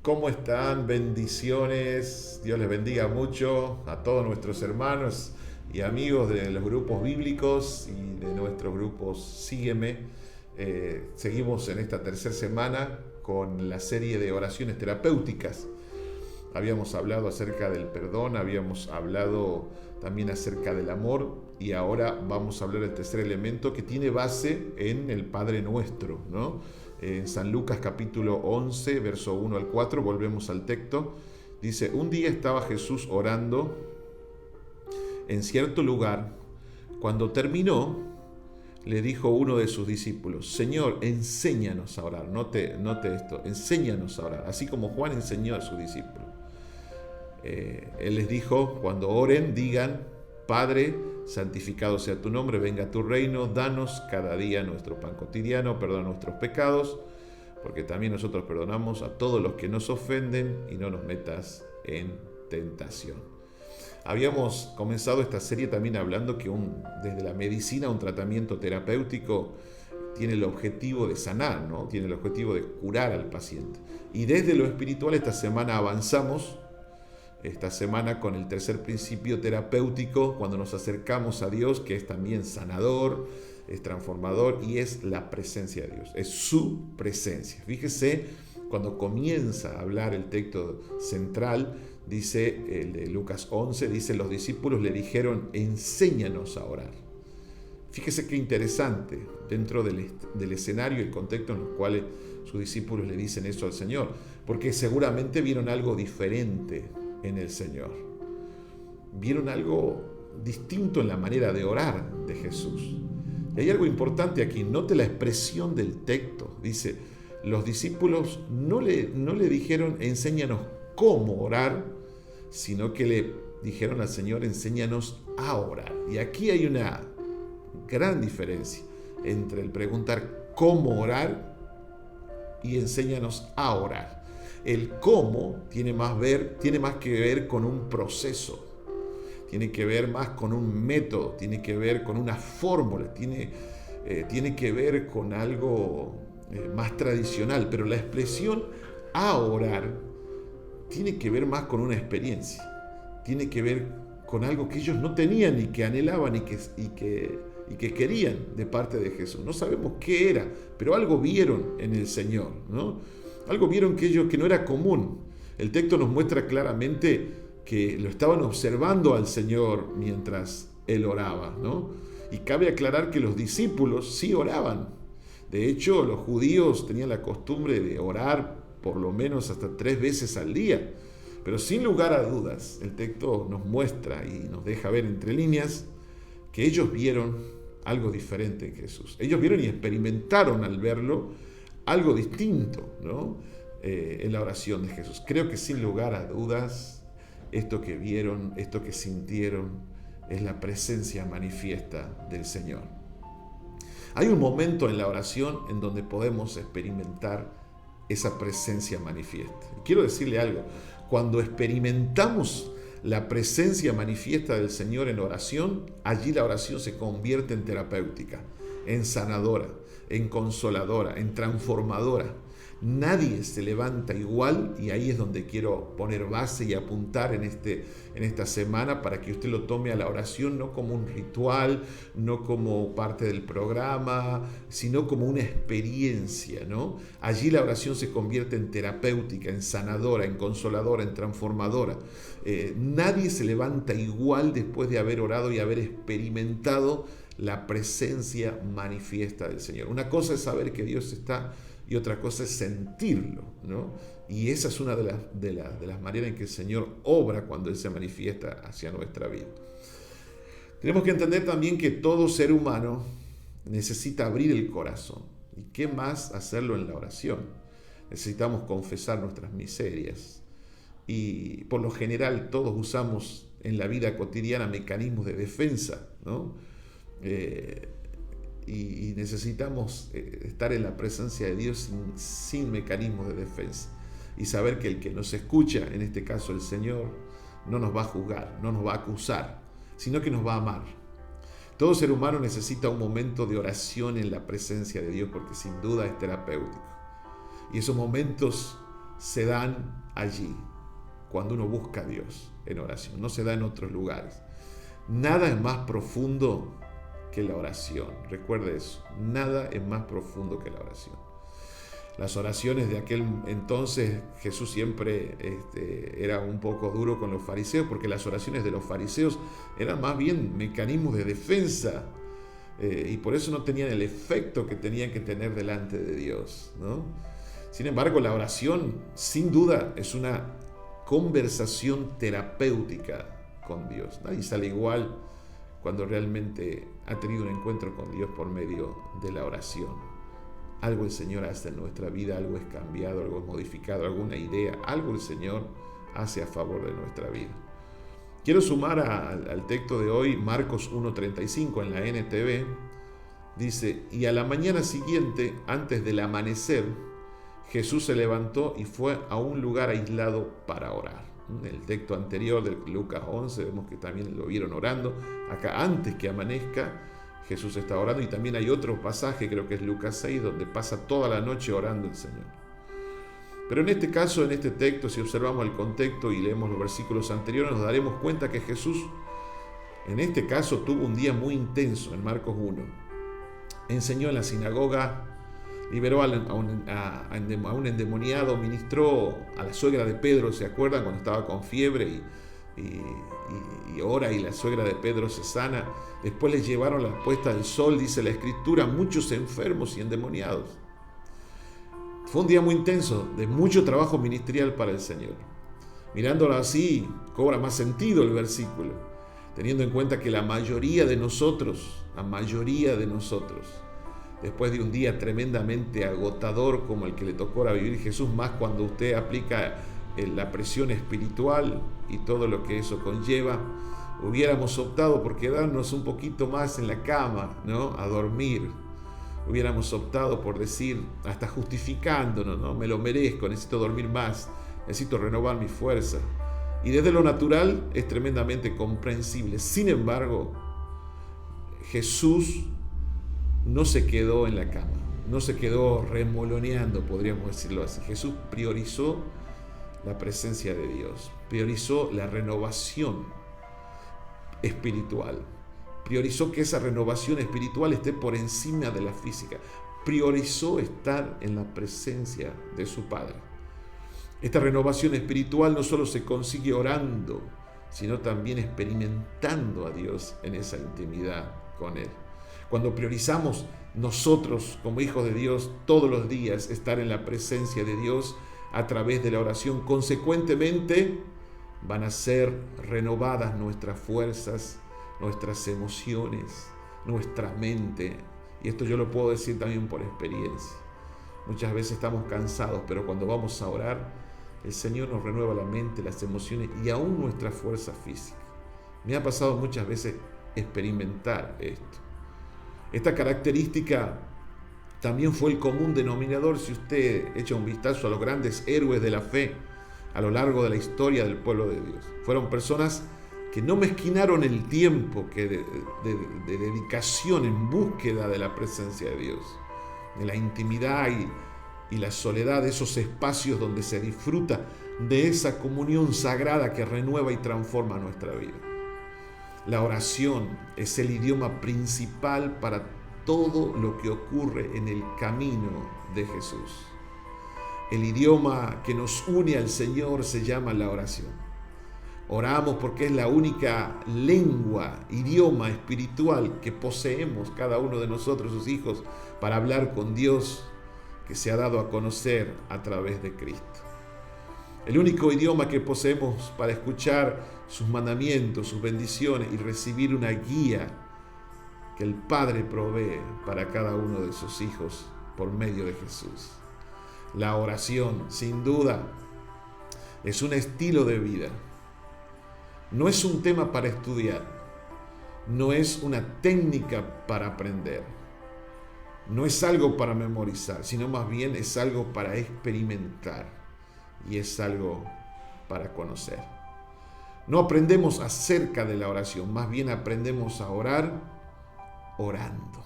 ¿Cómo están? Bendiciones. Dios les bendiga mucho a todos nuestros hermanos y amigos de los grupos bíblicos y de nuestros grupos Sígueme. Seguimos en esta tercera semana con la serie de oraciones terapéuticas. Habíamos hablado acerca del perdón, habíamos hablado también acerca del amor y ahora vamos a hablar del tercer elemento que tiene base en el Padre Nuestro, ¿no? En San Lucas capítulo 11, verso 1 al 4, volvemos al texto. Dice, un día estaba Jesús orando en cierto lugar. Cuando terminó, le dijo uno de sus discípulos, Señor, enséñanos a orar. Note esto, enséñanos a orar, así como Juan enseñó a sus discípulos. Él les dijo, cuando oren, digan, Padre, santificado sea tu nombre, venga tu reino, danos cada día nuestro pan cotidiano, perdona nuestros pecados, porque también nosotros perdonamos a todos los que nos ofenden y no nos metas en tentación. Habíamos comenzado esta serie también hablando que desde la medicina un tratamiento terapéutico tiene el objetivo de sanar, ¿no? Tiene el objetivo de curar al paciente. Y desde lo espiritual esta semana avanzamos. Esta semana con el tercer principio terapéutico, cuando nos acercamos a Dios, que es también sanador, es transformador y es la presencia de Dios, es su presencia. Fíjese, cuando comienza a hablar el texto central, dice el de Lucas 11, dice los discípulos le dijeron, enséñanos a orar. Fíjese qué interesante, dentro del escenario y el contexto en el cual sus discípulos le dicen eso al Señor, porque seguramente vieron algo diferente en el Señor. Vieron algo distinto en la manera de orar de Jesús. Y hay algo importante aquí, note la expresión del texto. Dice, los discípulos no le dijeron enséñanos cómo orar, sino que le dijeron al Señor enséñanos a orar. Y aquí hay una gran diferencia entre el preguntar cómo orar y enséñanos a orar. El cómo tiene más que ver con un proceso, tiene que ver más con un método, tiene que ver con una fórmula, tiene que ver con algo más tradicional, pero la expresión a orar tiene que ver más con una experiencia, tiene que ver con algo que ellos no tenían y que anhelaban y que querían de parte de Jesús. No sabemos qué era, pero algo vieron en el Señor, ¿no? Algo vieron que no era común. El texto nos muestra claramente que lo estaban observando al Señor mientras Él oraba, ¿no? Y cabe aclarar que los discípulos sí oraban. De hecho, los judíos tenían la costumbre de orar por lo menos hasta 3 veces al día. Pero sin lugar a dudas, el texto nos muestra y nos deja ver entre líneas que ellos vieron algo diferente en Jesús. Ellos vieron y experimentaron al verlo algo distinto, ¿no? En la oración de Jesús. Creo que sin lugar a dudas, esto que vieron, esto que sintieron, es la presencia manifiesta del Señor. Hay un momento en la oración en donde podemos experimentar esa presencia manifiesta. Quiero decirle algo, cuando experimentamos la presencia manifiesta del Señor en oración, allí la oración se convierte en terapéutica, en sanadora, en consoladora, en transformadora. Nadie se levanta igual, y ahí es donde quiero poner base y apuntar en esta semana para que usted lo tome a la oración no como un ritual, no como parte del programa, sino como una experiencia, ¿no? Allí la oración se convierte en terapéutica, en sanadora, en consoladora, en transformadora. Nadie se levanta igual después de haber orado y haber experimentado la presencia manifiesta del Señor. Una cosa es saber que Dios está y otra cosa es sentirlo, ¿no? Y esa es una de las maneras en que el Señor obra cuando Él se manifiesta hacia nuestra vida. Tenemos que entender también que todo ser humano necesita abrir el corazón. ¿Y qué más hacerlo en la oración? Necesitamos confesar nuestras miserias. Y por lo general todos usamos en la vida cotidiana mecanismos de defensa, ¿no? Y necesitamos estar en la presencia de Dios sin mecanismos de defensa y saber que el que nos escucha, en este caso el Señor, no nos va a juzgar, no nos va a acusar, sino que nos va a amar. Todo ser humano necesita un momento de oración en la presencia de Dios porque sin duda es terapéutico. Y esos momentos se dan allí, cuando uno busca a Dios en oración, no se da en otros lugares. Nada es más profundo que la oración. Recuerde eso, nada es más profundo que la oración. Las oraciones de aquel entonces, Jesús siempre era un poco duro con los fariseos, porque las oraciones de los fariseos eran más bien mecanismos de defensa, y por eso no tenían el efecto que tenían que tener delante de Dios, ¿no? Sin embargo, la oración, sin duda, es una conversación terapéutica con Dios. Nadie sale igual cuando realmente ha tenido un encuentro con Dios por medio de la oración. Algo el Señor hace en nuestra vida, algo es cambiado, algo es modificado, alguna idea, algo el Señor hace a favor de nuestra vida. Quiero sumar al texto de hoy Marcos 1:35 en la NTV. Dice: y a la mañana siguiente, antes del amanecer, Jesús se levantó y fue a un lugar aislado para orar. En el texto anterior de Lucas 11 vemos que también lo vieron orando. Acá, antes que amanezca, Jesús está orando, y también hay otro pasaje, creo que es Lucas 6, donde pasa toda la noche orando el Señor. Pero en este caso, en este texto, si observamos el contexto y leemos los versículos anteriores, nos daremos cuenta que Jesús, en este caso, tuvo un día muy intenso en Marcos 1. Enseñó en la sinagoga, liberó a un endemoniado, ministró a la suegra de Pedro, ¿se acuerdan? Cuando estaba con fiebre y ora, y la suegra de Pedro se sana. Después les llevaron la puesta del sol, dice la Escritura, muchos enfermos y endemoniados. Fue un día muy intenso, de mucho trabajo ministerial para el Señor. Mirándolo así, cobra más sentido el versículo, teniendo en cuenta que la mayoría de nosotros, después de un día tremendamente agotador como el que le tocó a vivir Jesús, más cuando usted aplica la presión espiritual y todo lo que eso conlleva, hubiéramos optado por quedarnos un poquito más en la cama, ¿no? A dormir. Hubiéramos optado por decir, hasta justificándonos, ¿no? Me lo merezco, necesito dormir más, necesito renovar mi fuerza. Y desde lo natural es tremendamente comprensible. Sin embargo, Jesús no se quedó en la cama, no se quedó remoloneando, podríamos decirlo así. Jesús priorizó la presencia de Dios, priorizó la renovación espiritual, priorizó que esa renovación espiritual esté por encima de la física, priorizó estar en la presencia de su Padre. Esta renovación espiritual no solo se consigue orando, sino también experimentando a Dios en esa intimidad con Él. Cuando priorizamos nosotros como hijos de Dios todos los días estar en la presencia de Dios a través de la oración, consecuentemente van a ser renovadas nuestras fuerzas, nuestras emociones, nuestra mente. Y esto yo lo puedo decir también por experiencia. Muchas veces estamos cansados, pero cuando vamos a orar, el Señor nos renueva la mente, las emociones y aún nuestra fuerza física. Me ha pasado muchas veces experimentar esto. Esta característica también fue el común denominador si usted echa un vistazo a los grandes héroes de la fe a lo largo de la historia del pueblo de Dios. Fueron personas que no mezquinaron el tiempo de dedicación en búsqueda de la presencia de Dios, de la intimidad y la soledad, de esos espacios donde se disfruta de esa comunión sagrada que renueva y transforma nuestra vida. La oración es el idioma principal para todo lo que ocurre en el camino de Jesús. El idioma que nos une al Señor se llama la oración. Oramos porque es la única lengua, idioma espiritual que poseemos cada uno de nosotros, sus hijos, para hablar con Dios, que se ha dado a conocer a través de Cristo. El único idioma que poseemos para escuchar sus mandamientos, sus bendiciones y recibir una guía que el Padre provee para cada uno de sus hijos por medio de Jesús. La oración, sin duda, es un estilo de vida. No es un tema para estudiar, no es una técnica para aprender, no es algo para memorizar, sino más bien es algo para experimentar. Y es algo para conocer. No aprendemos acerca de la oración, más bien aprendemos a orar orando.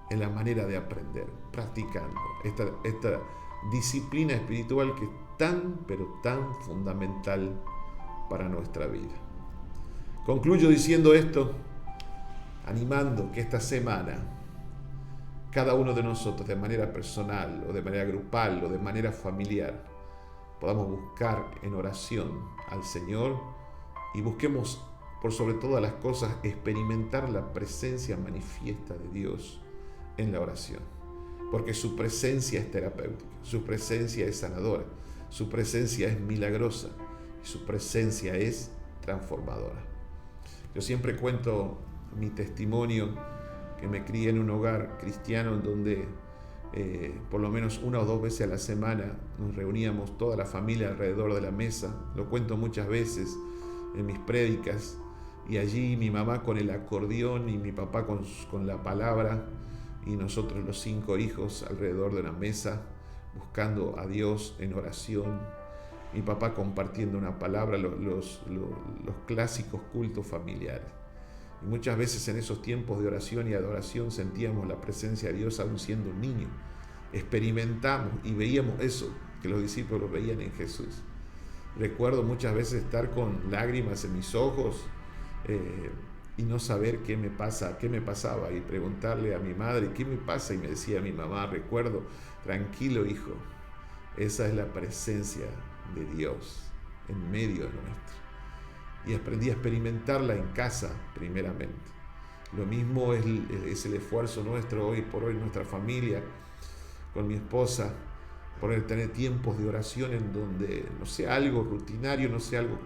Es la manera de aprender, practicando esta disciplina espiritual que tan, pero tan fundamental para nuestra vida. Concluyo diciendo esto, animando que esta semana cada uno de nosotros, de manera personal o de manera grupal o de manera familiar, podamos buscar en oración al Señor y busquemos por sobre todas las cosas experimentar la presencia manifiesta de Dios en la oración, porque su presencia es terapéutica, su presencia es sanadora, su presencia es milagrosa y su presencia es transformadora. Yo siempre cuento mi testimonio, que me crié en un hogar cristiano en donde por lo menos 1 o 2 veces a la semana nos reuníamos toda la familia alrededor de la mesa. Lo cuento muchas veces en mis prédicas, y allí mi mamá con el acordeón y mi papá con la palabra, y nosotros los 5 hijos alrededor de una mesa buscando a Dios en oración, mi papá compartiendo una palabra, los clásicos cultos familiares. Y muchas veces en esos tiempos de oración y adoración sentíamos la presencia de Dios aún siendo un niño. Experimentamos y veíamos eso que los discípulos veían en Jesús. Recuerdo muchas veces estar con lágrimas en mis ojos y no saber qué me pasaba, y preguntarle a mi madre, ¿qué me pasa? Y me decía mi mamá, recuerdo, tranquilo hijo, esa es la presencia de Dios en medio de nuestro. Y aprendí a experimentarla en casa primeramente. Lo mismo es el esfuerzo nuestro hoy por hoy, nuestra familia, con mi esposa, por tener tiempos de oración en donde no sea algo rutinario, no sea algo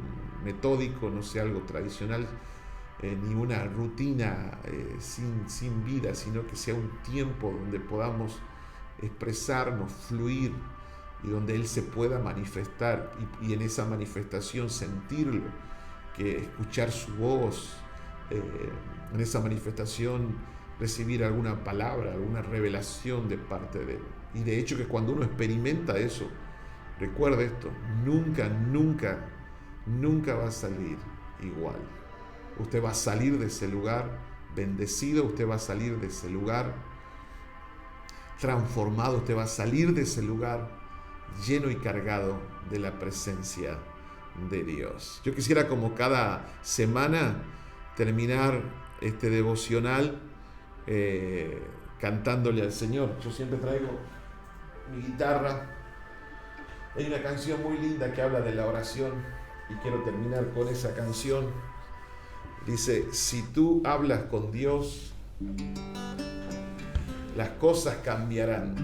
metódico, no sea algo tradicional, ni una rutina sin vida, sino que sea un tiempo donde podamos expresarnos, fluir, y donde Él se pueda manifestar y en esa manifestación sentirlo, que escuchar su voz, en esa manifestación recibir alguna palabra, alguna revelación de parte de Él. Y de hecho que cuando uno experimenta eso, recuerde esto, nunca va a salir igual. Usted va a salir de ese lugar bendecido, usted va a salir de ese lugar transformado, usted va a salir de ese lugar lleno y cargado de la presencia de Dios. Yo quisiera, como cada semana, terminar este devocional cantándole al Señor. Yo siempre traigo mi guitarra. Hay una canción muy linda que habla de la oración y quiero terminar con esa canción. Dice: si tú hablas con Dios, las cosas cambiarán.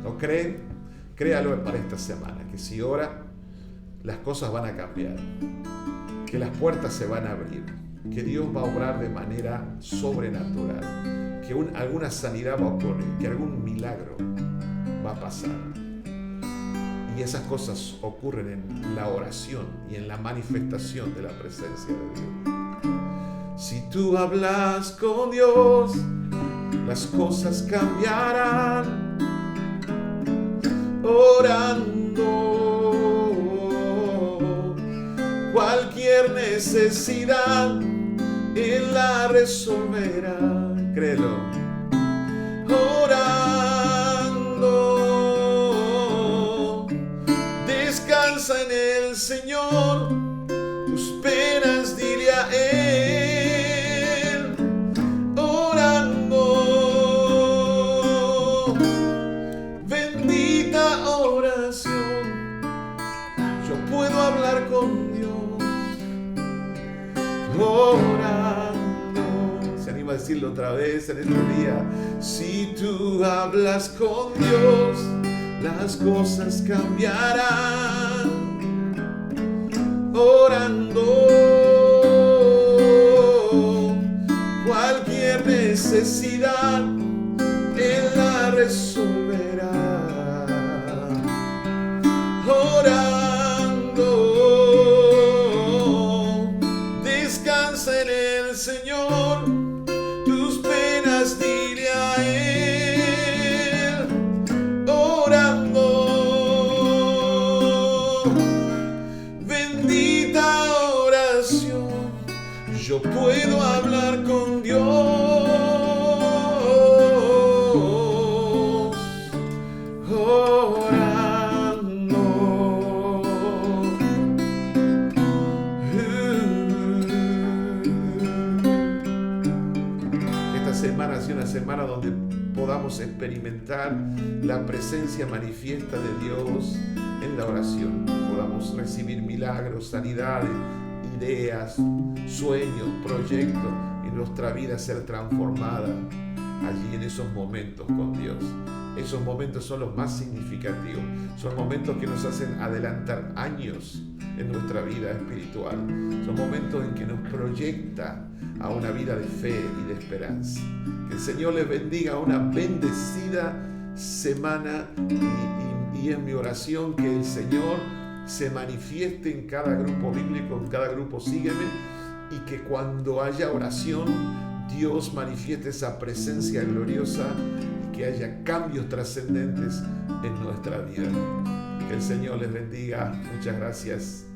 ¿No creen? Créalo para esta semana, que si ora, las cosas van a cambiar, que las puertas se van a abrir, que Dios va a obrar de manera sobrenatural, que alguna sanidad va a ocurrir, que algún milagro va a pasar. Y esas cosas ocurren en la oración y en la manifestación de la presencia de Dios. Si tú hablas con Dios, las cosas cambiarán. Orando, cualquier necesidad Él la resolverá. Créelo. Orando, descansa en el Señor, tus penas dile a Él. Orando, bendita oración, yo puedo hablar con Dios. Orando, se anima a decirlo otra vez en este día. Si tú hablas con Dios, las cosas cambiarán. Orando, cualquier necesidad Él la resolverá. Orando, descansa en el Señor, tus penas dile a Él. Orando, bendita oración, yo puedo hablar con Dios. Orando, semana donde podamos experimentar la presencia manifiesta de Dios en la oración. Podamos recibir milagros, sanidades, ideas, sueños, proyectos, y nuestra vida ser transformada allí en esos momentos con Dios. Esos momentos son los más significativos. Son momentos que nos hacen adelantar años en nuestra vida espiritual. Son momentos en que nos proyecta a una vida de fe y de esperanza. Que el Señor les bendiga, una bendecida semana, y es mi oración que el Señor se manifieste en cada grupo bíblico, en cada grupo Sígueme, y que cuando haya oración Dios manifieste esa presencia gloriosa y que haya cambios trascendentes en nuestra vida. Que el Señor les bendiga. Muchas gracias.